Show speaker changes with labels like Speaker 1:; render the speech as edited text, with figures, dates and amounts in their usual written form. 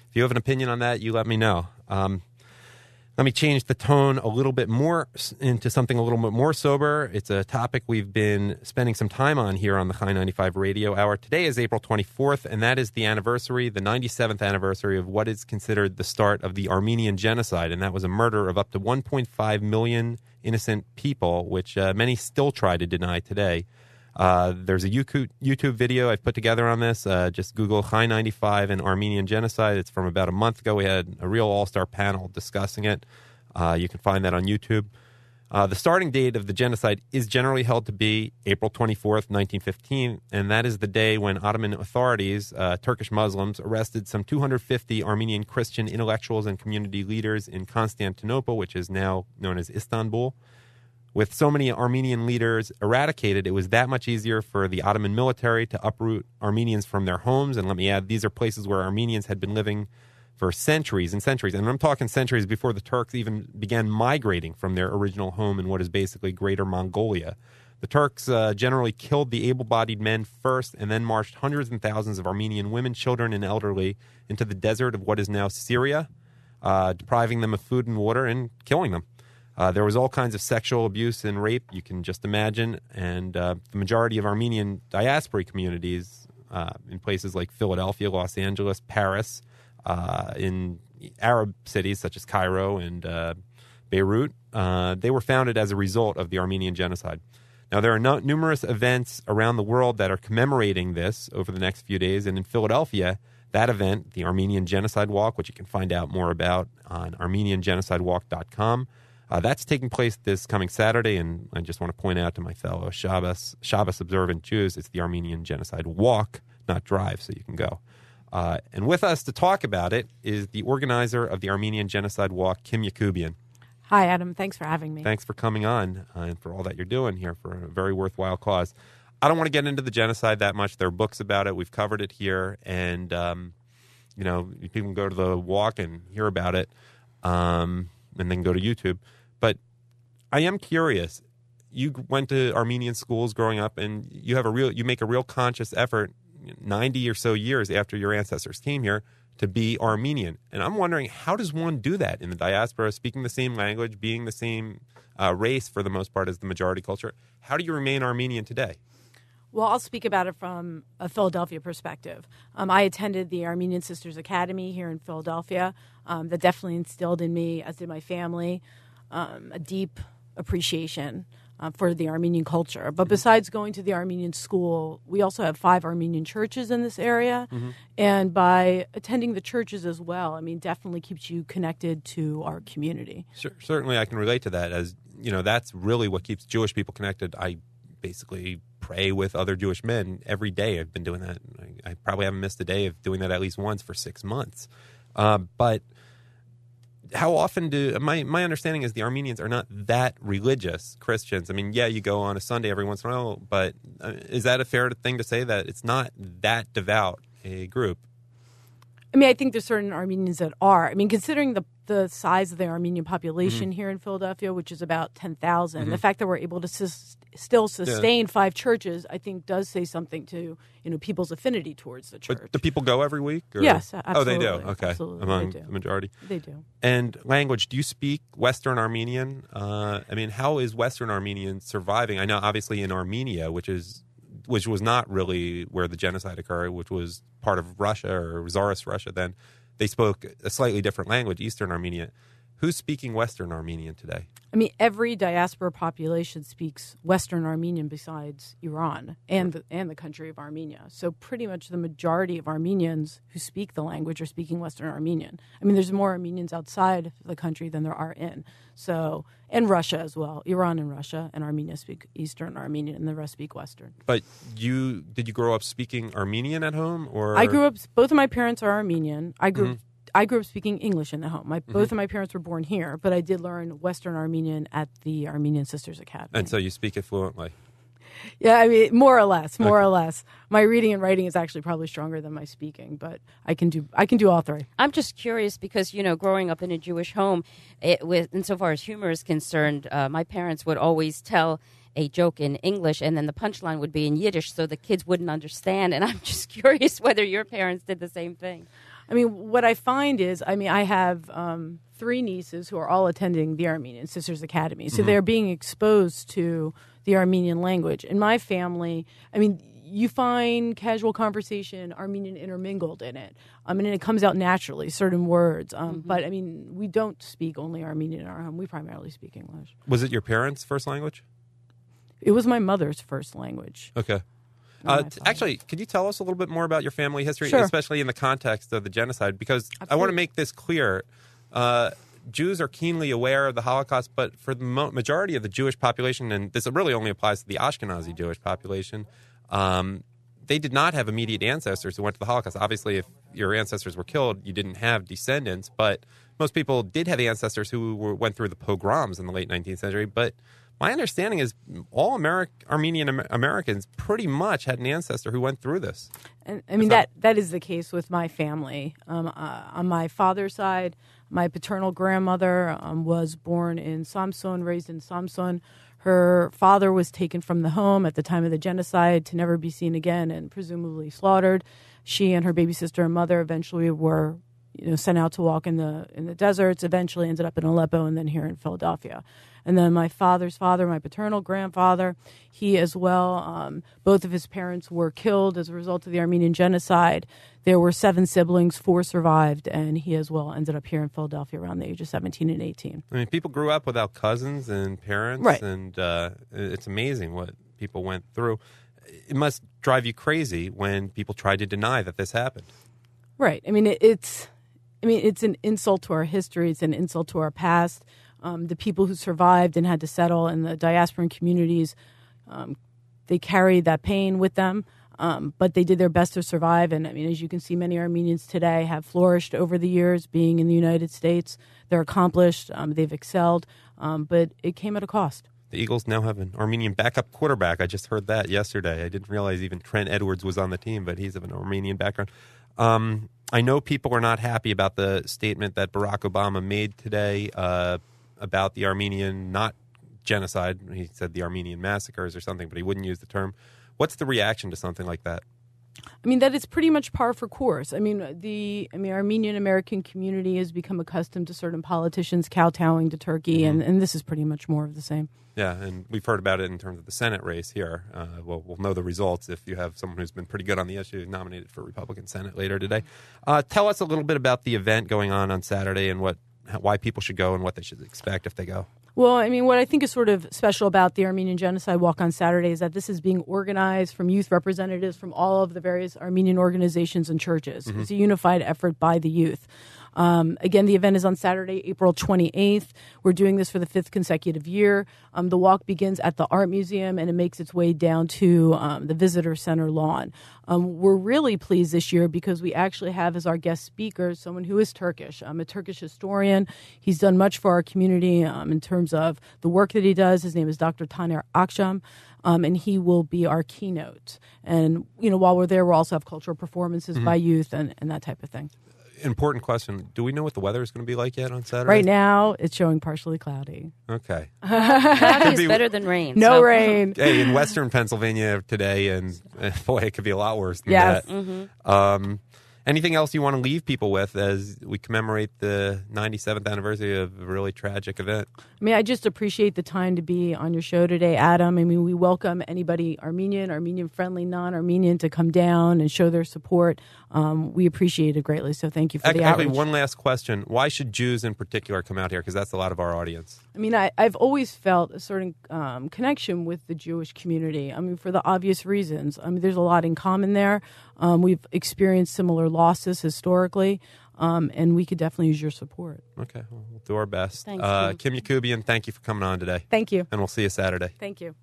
Speaker 1: If you have an opinion on that, you let me know. Let me change the tone a little bit more into something a little bit more sober. It's a topic we've been spending some time on here on the Chai95 Radio Hour. Today is April 24th, and that is the anniversary, the 97th anniversary of what is considered the start of the Armenian Genocide, and that was a murder of up to 1.5 million innocent people, which many still try to deny today. There's a YouTube video I've put together on this. Just Google Chai95 and Armenian Genocide. It's from about a month ago. We had a real all-star panel discussing it. You can find that on YouTube. The starting date of the genocide is generally held to be April 24th, 1915, and that is the day when Ottoman authorities, Turkish Muslims, arrested some 250 Armenian Christian intellectuals and community leaders in Constantinople, which is now known as Istanbul. With so many Armenian leaders eradicated, it was that much easier for the Ottoman military to uproot Armenians from their homes. And let me add, these are places where Armenians had been living for centuries and centuries. And I'm talking centuries before the Turks even began migrating from their original home in what is basically Greater Mongolia. The Turks generally killed the able-bodied men first and then marched hundreds and thousands of Armenian women, children, and elderly into the desert of what is now Syria, depriving them of food and water and killing them. There was all kinds of sexual abuse and rape, you can just imagine, and the majority of Armenian diaspora communities in places like Philadelphia, Los Angeles, Paris, in Arab cities such as Cairo and Beirut, they were founded as a result of the Armenian Genocide. Now, there are numerous events around the world that are commemorating this over the next few days, and in Philadelphia, that event, the Armenian Genocide Walk, which you can find out more about on ArmenianGenocidewalk.com, that's taking place this coming Saturday, and I just want to point out to my fellow Shabbos observant Jews, it's the Armenian Genocide Walk, not Drive, so you can go. And with us to talk about it is the organizer of the Armenian Genocide Walk, Kim Yacoubian.
Speaker 2: Hi, Adam. Thanks for having me.
Speaker 1: Thanks for coming on and for all that you're doing here for a very worthwhile cause. I don't want to get into the genocide that much. There are books about it. We've covered it here, and people can go to the walk and hear about it, and then go to YouTube. But I am curious. You went to Armenian schools growing up, and you make a real conscious effort 90 or so years after your ancestors came here to be Armenian. And I'm wondering, how does one do that in the diaspora, speaking the same language, being the same race for the most part as the majority culture? How do you remain Armenian today?
Speaker 2: Well, I'll speak about it from a Philadelphia perspective. I attended the Armenian Sisters Academy here in Philadelphia. That definitely instilled in me, as did my family, a deep appreciation for the Armenian culture. But besides going to the Armenian school, we also have 5 Armenian churches in this area. Mm-hmm. And by attending the churches as well, definitely keeps you connected to our community.
Speaker 1: Certainly I can relate to that. As that's really what keeps Jewish people connected. I basically pray with other Jewish men every day. I've been doing that. I probably haven't missed a day of doing that at least once for 6 months. But how often my understanding is the Armenians are not that religious Christians. You go on a Sunday every once in a while, but is that a fair thing to say, that it's not that devout a group?
Speaker 2: I think there's certain Armenians that are. Considering the size of the Armenian population here in Philadelphia, which is about 10,000, the fact that we're able to still sustain 5 churches, I think does say something to people's affinity towards the church.
Speaker 1: But do people go every week? Or?
Speaker 2: Yes, absolutely.
Speaker 1: Oh, they do? Okay.
Speaker 2: Absolutely.
Speaker 1: Among the majority?
Speaker 2: They do.
Speaker 1: And language, do you speak Western Armenian? How is Western Armenian surviving? I know obviously in Armenia, which was not really where the genocide occurred, which was part of Russia or Tsarist Russia then, they spoke a slightly different language, Eastern Armenian. Who's speaking Western Armenian today?
Speaker 2: Every diaspora population speaks Western Armenian besides Iran and the country of Armenia. So pretty much the majority of Armenians who speak the language are speaking Western Armenian. There's more Armenians outside the country than there are in. So, and Russia as well. Iran and Russia and Armenia speak Eastern Armenian, and the rest speak Western.
Speaker 1: But did you grow up speaking Armenian at home, or?
Speaker 2: I grew up. Both of my parents are Armenian. I grew up speaking English in the home. Both of my parents were born here, but I did learn Western Armenian at the Armenian Sisters Academy.
Speaker 1: And so you speak it fluently?
Speaker 2: Yeah, more or less. My reading and writing is actually probably stronger than my speaking, but I can do all 3.
Speaker 3: I'm just curious because, growing up in a Jewish home, insofar as humor is concerned, my parents would always tell a joke in English, and then the punchline would be in Yiddish, so the kids wouldn't understand. And I'm just curious whether your parents did the same thing.
Speaker 2: I mean, what I find is, I have 3 nieces who are all attending the Armenian Sisters Academy. So they're being exposed to the Armenian language. In my family, you find casual conversation, Armenian intermingled in it. And it comes out naturally, certain words. But, we don't speak only Armenian in our home. We primarily speak English.
Speaker 1: Was it your parents' first language?
Speaker 2: It was my mother's first language.
Speaker 1: Okay. Actually, could you tell us a little bit more about your family history,
Speaker 2: Sure.
Speaker 1: especially in the context of the genocide? Because
Speaker 2: Absolutely.
Speaker 1: I want to make this clear. Jews are keenly aware of the Holocaust, but for the majority of the Jewish population, and this really only applies to the Ashkenazi Jewish population, they did not have immediate ancestors who went to the Holocaust. Obviously, if your ancestors were killed, you didn't have descendants, but most people did have ancestors who went through the pogroms in the late 19th century. But my understanding is all Armenian Americans pretty much had an ancestor who went through this.
Speaker 2: And that is the case with my family. On my father's side, my paternal grandmother was born in Samsun, raised in Samsun. Her father was taken from the home at the time of the genocide to never be seen again and presumably slaughtered. She and her baby sister and mother eventually were sent out to walk in the deserts, eventually ended up in Aleppo and then here in Philadelphia. And then my father's father, my paternal grandfather, he as well, both of his parents were killed as a result of the Armenian Genocide. There were 7 siblings, 4 survived, and he as well ended up here in Philadelphia around the age of 17 and 18.
Speaker 1: People grew up without cousins and parents,
Speaker 2: right.
Speaker 1: And it's amazing what people went through. It must drive you crazy when people try to deny that this happened.
Speaker 2: Right. It's an insult to our history. It's an insult to our past. The people who survived and had to settle in the diasporan communities, they carry that pain with them, but they did their best to survive. And as you can see, many Armenians today have flourished over the years being in the United States. They're accomplished. They've excelled, but it came at a cost.
Speaker 1: The Eagles now have an Armenian backup quarterback. I just heard that yesterday. I didn't realize even Trent Edwards was on the team, but he's of an Armenian background. I know people are not happy about the statement that Barack Obama made today about the Armenian, not genocide. He said the Armenian massacres or something, but he wouldn't use the term. What's the reaction to something like that?
Speaker 2: That is pretty much par for course. The Armenian American community has become accustomed to certain politicians kowtowing to Turkey, and this is pretty much more of the same.
Speaker 1: Yeah, and we've heard about it in terms of the Senate race here. We'll know the results if you have someone who's been pretty good on the issue nominated for Republican Senate later today. Tell us a little bit about the event going on Saturday and why people should go and what they should expect if they go.
Speaker 2: Well, what I think is sort of special about the Armenian Genocide Walk on Saturday is that this is being organized from youth representatives from all of the various Armenian organizations and churches. It's a unified effort by the youth. Again, the event is on Saturday, April 28th. We're doing this for the 5th consecutive year. The walk begins at the Art Museum, and it makes its way down to the Visitor Center lawn. We're really pleased this year because we actually have as our guest speaker someone who is Turkish. A Turkish historian. He's done much for our community in terms of the work that he does. His name is Dr. Taner Akşam. And he will be our keynote. And, while we're there, we'll also have cultural performances by youth and that type of thing.
Speaker 1: Important question. Do we know what the weather is going to be like yet on Saturday?
Speaker 2: Right now, it's showing partially cloudy.
Speaker 1: Okay.
Speaker 3: Cloudy is better than rain.
Speaker 2: No rain.
Speaker 1: Hey, in western Pennsylvania today, and boy, it could be a lot worse than
Speaker 2: yes.
Speaker 1: that. Mm-hmm. Anything else you want to leave people with as we commemorate the 97th anniversary of a really tragic event?
Speaker 2: I just appreciate the time to be on your show today, Adam. We welcome anybody Armenian-friendly, non-Armenian to come down and show their support. We appreciate it greatly, so thank you for the outreach.
Speaker 1: One last question. Why should Jews in particular come out here? Because that's a lot of our audience.
Speaker 2: I've always felt a certain connection with the Jewish community. For the obvious reasons. There's a lot in common there. We've experienced similar losses historically, and we could definitely use your support.
Speaker 1: Okay, we'll do our best.
Speaker 3: Thanks,
Speaker 1: Kim Yacoubian, thank you for coming on today.
Speaker 2: Thank you.
Speaker 1: And we'll see you Saturday.
Speaker 2: Thank you.